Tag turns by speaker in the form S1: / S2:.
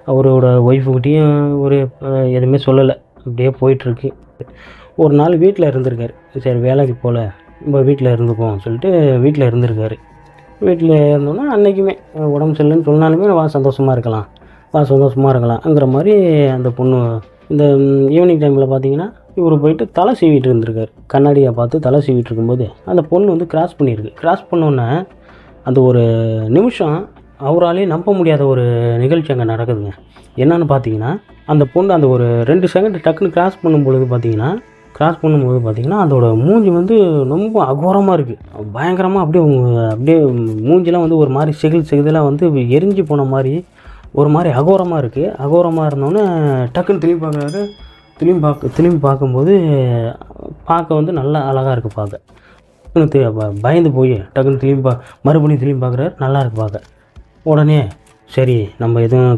S1: அவரோட ஒய்ஃபுக்கிட்டேயும் ஒரு எதுவுமே சொல்லலை. அப்படியே போயிட்டுருக்கு. ஒரு நாள் வீட்டில் இருந்திருக்காரு. சரி வேலைக்கு போகல, நம்ம வீட்டில் இருந்துப்போம் சொல்லிட்டு வீட்டில் இருந்திருக்காரு. வீட்டில் இருந்தோன்னா அன்றைக்குமே உடம்பு சரியில்லைன்னு சொன்னாலுமே வா சந்தோஷமாக இருக்கலாம், வா சந்தோஷமாக இருக்கலாம்ங்கிற மாதிரி அந்த பொண்ணு இந்த ஈவினிங் டைமில் பார்த்தீங்கன்னா இவர் போயிட்டு தலை சீவிட்டு இருந்திருக்காரு. கண்ணாடியை பார்த்து தலை சீவிட்டு இருக்கும்போது அந்த பொண்ணு வந்து கிராஸ் பண்ணியிருக்கு. கிராஸ் பண்ணோன்னே அந்த ஒரு நிமிஷம் அவராலே நம்ப முடியாத ஒரு நிகழ்ச்சி அங்கே நடக்குதுங்க. என்னன்னு பார்த்தீங்கன்னா, அந்த பொண்ணு அந்த ஒரு 2 செகண்ட் டக்குன்னு கிராஸ் பண்ணும்போது பார்த்தீங்கன்னா அதோட மூஞ்சி வந்து ரொம்ப அகோரமாக இருக்குது. பயங்கரமாக அப்படியே மூஞ்சிலாம் வந்து ஒரு மாதிரி செதிலாக வந்து எரிஞ்சு போன மாதிரி ஒரு மாதிரி அகோரமாக இருக்குது. அகோரமாக இருந்தோன்னே டக்குன்னு திரும்பி பார்க்கும்போது பார்க்க வந்து நல்லா அழகாக இருக்குது பார்க்க. பயந்து போய் டக்குன்னு மறுபடியும் திரும்பி பார்க்குறாரு. நல்லா இருக்குது பார்க்க. உடனே சரி நம்ம எதுவும்